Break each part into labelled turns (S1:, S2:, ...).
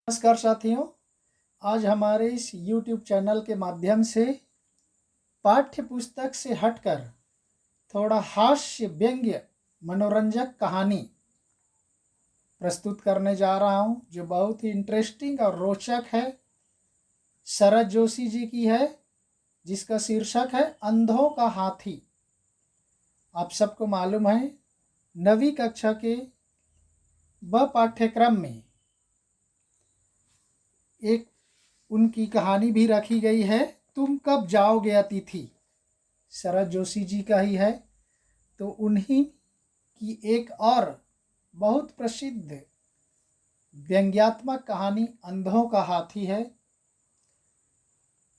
S1: नमस्कार साथियों, आज हमारे इस YouTube चैनल के माध्यम से पाठ्य पुस्तक से हटकर थोड़ा हास्य व्यंग्य मनोरंजक कहानी प्रस्तुत करने जा रहा हूं, जो बहुत ही इंटरेस्टिंग और रोचक है। शरद जोशी जी की है, जिसका शीर्षक है अंधों का हाथी। आप सबको मालूम है, 9वीं कक्षा के पाठ्यक्रम में एक उनकी कहानी भी रखी गई है, तुम कब जाओगे अतिथि। शरद जोशी जी का ही है। तो उन्हीं की एक और बहुत प्रसिद्ध व्यंग्यात्मक कहानी अंधों का हाथी है।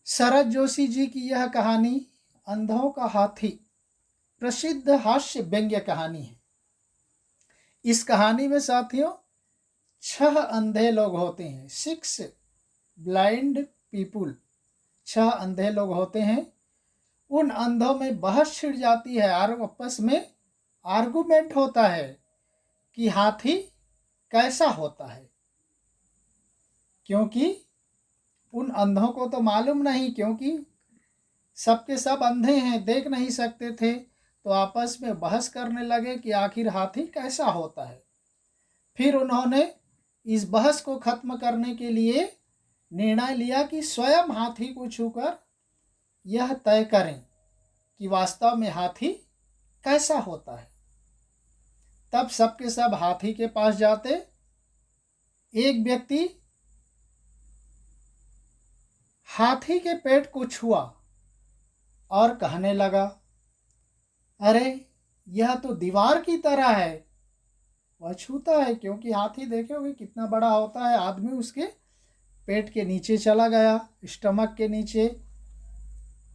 S1: शरद जोशी जी की यह कहानी अंधों का हाथी प्रसिद्ध हास्य व्यंग्य कहानी है। इस कहानी में साथियों 6 अंधे लोग होते हैं, 6 ब्लाइंड पीपुल, 6 अंधे लोग होते हैं। उन अंधों में बहस छिड़ जाती है और आपस में आर्गुमेंट होता है कि हाथी कैसा होता है, क्योंकि उन अंधों को तो मालूम नहीं, क्योंकि सबके सब अंधे हैं, देख नहीं सकते थे। तो आपस में बहस करने लगे कि आखिर हाथी कैसा होता है। फिर उन्होंने इस बहस को खत्म करने के लिए निर्णय लिया कि स्वयं हाथी को छूकर यह तय करें कि वास्तव में हाथी कैसा होता है। तब सबके सब हाथी के पास जाते। एक व्यक्ति हाथी के पेट को छुआ और कहने लगा, अरे यह तो दीवार की तरह है। वह छूता है, क्योंकि हाथी देखे होगे कितना बड़ा होता है। आदमी उसके पेट के नीचे चला गया, स्टमक के नीचे,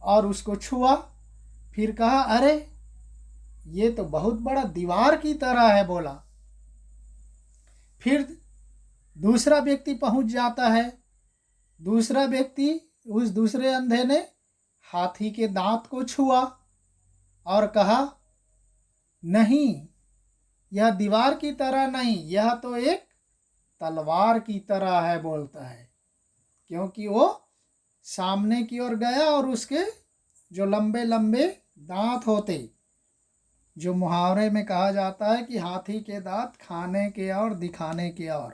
S1: और उसको छुआ। फिर कहा, अरे ये तो बहुत बड़ा दीवार की तरह है, बोला। फिर दूसरा व्यक्ति पहुंच जाता है। दूसरा व्यक्ति, उस दूसरे अंधे ने हाथी के दांत को छुआ और कहा, नहीं यह दीवार की तरह नहीं, यह तो एक तलवार की तरह है, बोलता है। क्योंकि वो सामने की ओर गया और उसके जो लंबे लंबे दांत होते, जो मुहावरे में कहा जाता है कि हाथी के दांत खाने के और दिखाने के और,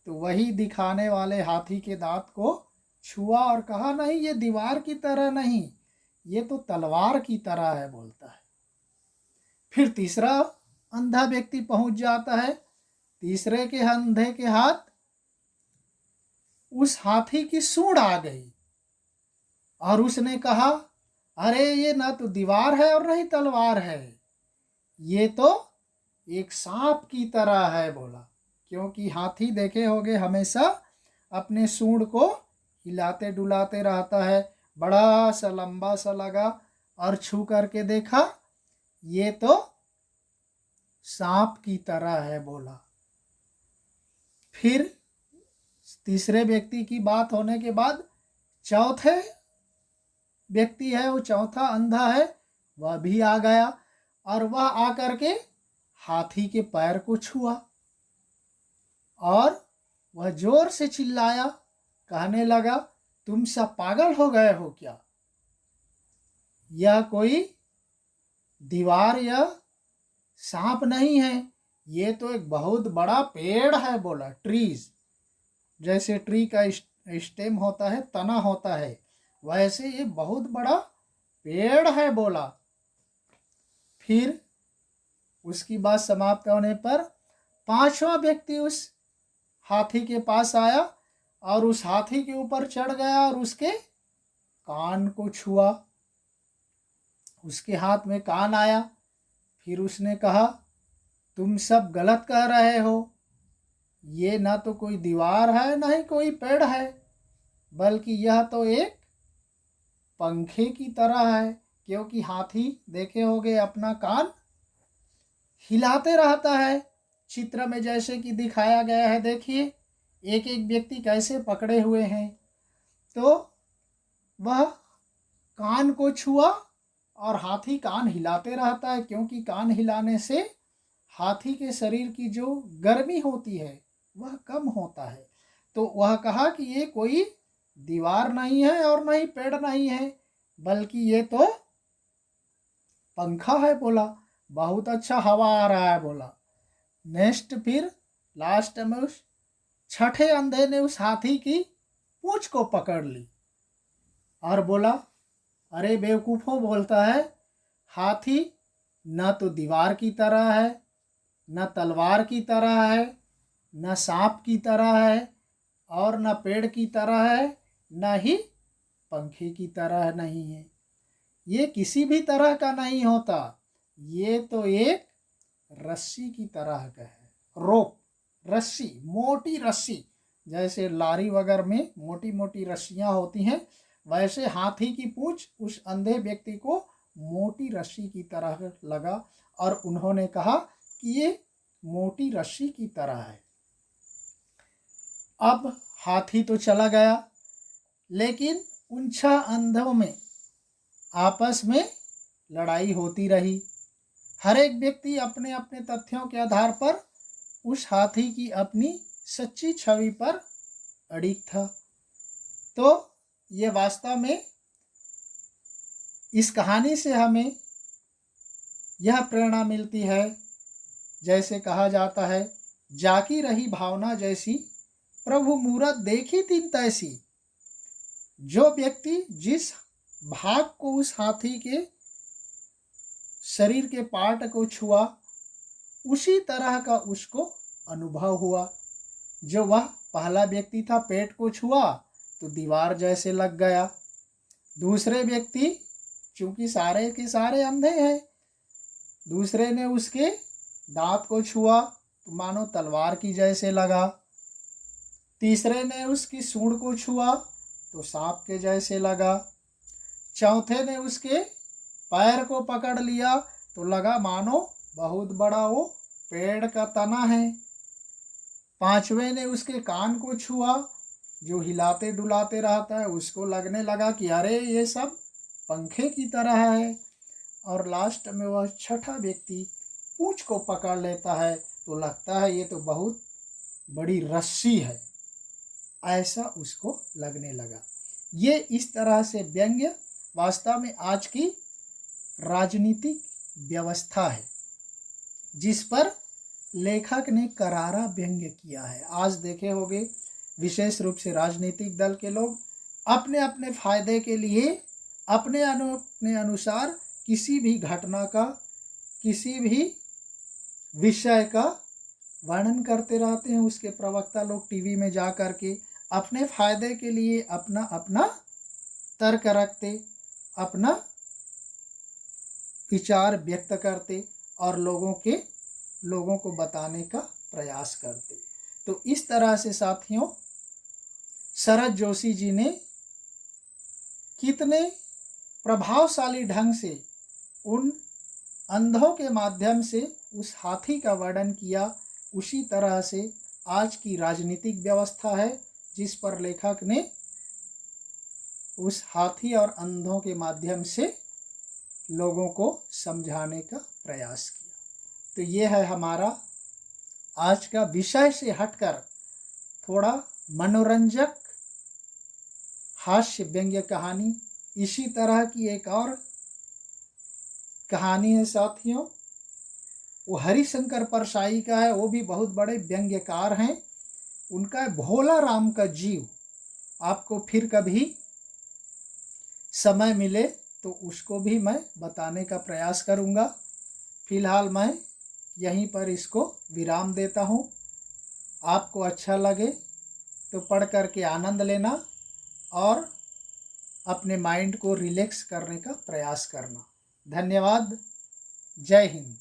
S1: तो वही दिखाने वाले हाथी के दांत को छुआ और कहा, नहीं ये दीवार की तरह नहीं, ये तो तलवार की तरह है, बोलता है। फिर तीसरा अंधा व्यक्ति पहुंच जाता है। तीसरे के अंधे के हाथ उस हाथी की सूंड आ गई और उसने कहा, अरे ये ना तो दीवार है और ना ही तलवार है, ये तो एक सांप की तरह है, बोला। क्योंकि हाथी देखे होगे हमेशा अपने सूंड को हिलाते डुलाते रहता है। बड़ा सा लंबा सा लगा और छू करके देखा, ये तो सांप की तरह है, बोला। फिर तीसरे व्यक्ति की बात होने के बाद चौथे व्यक्ति है, वो चौथा अंधा है, वह भी आ गया और वह आकर के हाथी के पैर को छुआ और वह जोर से चिल्लाया, कहने लगा, तुम सब पागल हो गए हो क्या? यह कोई दीवार या सांप नहीं है, ये तो एक बहुत बड़ा पेड़ है, बोला। ट्रीज, जैसे ट्री का स्टेम होता है, तना होता है, वैसे ये बहुत बड़ा पेड़ है, बोला। फिर उसकी बात समाप्त होने पर पांचवा व्यक्ति उस हाथी के पास आया और उस हाथी के ऊपर चढ़ गया और उसके कान को छुआ। उसके हाथ में कान आया। फिर उसने कहा, तुम सब गलत कह रहे हो, ये ना तो कोई दीवार है ना ही कोई पेड़ है, बल्कि यह तो एक पंखे की तरह है। क्योंकि हाथी देखे होगे अपना कान हिलाते रहता है, चित्र में जैसे कि दिखाया गया है। देखिए एक एक व्यक्ति कैसे पकड़े हुए हैं। तो वह कान को छुआ और हाथी कान हिलाते रहता है, क्योंकि कान हिलाने से हाथी के शरीर की जो गर्मी होती है वह कम होता है। तो वह कहा कि ये कोई दीवार नहीं है और नहीं पेड़ नहीं है, बल्कि ये तो पंखा है। बोला बहुत अच्छा हवा आ रहा है। बोला नेक्स्ट फिर लास्ट में उस छठे अंधे ने उस हाथी की पूंछ को पकड़ ली और बोला अरे बेवकूफ़ों, बोलता है हाथी न तो दीवार की तरह है, न तलवार की तरह है, न सांप की तरह है, और न पेड़ की तरह है, न ही पंखे की तरह नहीं है। ये किसी भी तरह का नहीं होता, ये तो एक रस्सी की तरह का है। रोप, रस्सी, मोटी रस्सी, जैसे लारी वगैरह में मोटी मोटी रस्सियां होती हैं, वैसे हाथी की पूंछ उस अंधे व्यक्ति को मोटी रस्सी की तरह लगा और उन्होंने कहा कि ये मोटी रस्सी की तरह है। अब हाथी तो चला गया, लेकिन उन 6 अंधों में आपस में लड़ाई होती रही। हर एक व्यक्ति अपने अपने तथ्यों के आधार पर उस हाथी की अपनी सच्ची छवि पर अड़िग था। तो ये वास्तव में इस कहानी से हमें यह प्रेरणा मिलती है, जैसे कहा जाता है जाकी रही भावना जैसी, प्रभु मूरत देखी तीन तैसी। जो व्यक्ति जिस भाग को उस हाथी के शरीर के पार्ट को छुआ, उसी तरह का उसको अनुभव हुआ। जो वह पहला व्यक्ति था, पेट को छुआ तो दीवार जैसे लग गया। दूसरे व्यक्ति, चूंकि सारे के सारे अंधे हैं, दूसरे ने उसके दांत को छुआ तो मानो तलवार की जैसे लगा। तीसरे ने उसकी सूंड को छुआ तो सांप के जैसे लगा। चौथे ने उसके पैर को पकड़ लिया तो लगा मानो बहुत बड़ा वो पेड़ का तना है। पांचवें ने उसके कान को छुआ, जो हिलाते डुलाते रहता है, उसको लगने लगा कि अरे ये सब पंखे की तरह है। और लास्ट में वह छठा व्यक्ति पूंछ को पकड़ लेता है तो लगता है ये तो बहुत बड़ी रस्सी है, ऐसा उसको लगने लगा। ये इस तरह से व्यंग्य वास्तव में आज की राजनीतिक व्यवस्था है, जिस पर लेखक ने करारा व्यंग्य किया है। आज देखे होंगे विशेष रूप से राजनीतिक दल के लोग अपने अपने फायदे के लिए अपने अनुसार किसी भी घटना का, किसी भी विषय का वर्णन करते रहते हैं। उसके प्रवक्ता लोग टीवी में जा कर के अपने फायदे के लिए अपना अपना तर्क रखते, अपना विचार व्यक्त करते और लोगों को बताने का प्रयास करते। तो इस तरह से साथियों, शरद जोशी जी ने कितने प्रभावशाली ढंग से उन अंधों के माध्यम से उस हाथी का वर्णन किया। उसी तरह से आज की राजनीतिक व्यवस्था है, जिस पर लेखक ने उस हाथी और अंधों के माध्यम से लोगों को समझाने का प्रयास किया। तो ये है हमारा आज का विषय से हटकर थोड़ा मनोरंजक हास्य व्यंग्य कहानी। इसी तरह की एक और कहानी है साथियों, वो हरिशंकर परसाई का है। वो भी बहुत बड़े व्यंग्यकार हैं। उनका भोला राम का जीव, आपको फिर कभी समय मिले तो उसको भी मैं बताने का प्रयास करूँगा। फिलहाल मैं यहीं पर इसको विराम देता हूँ। आपको अच्छा लगे तो पढ़ कर के आनंद लेना और अपने माइंड को रिलैक्स करने का प्रयास करना। धन्यवाद। जय हिंद।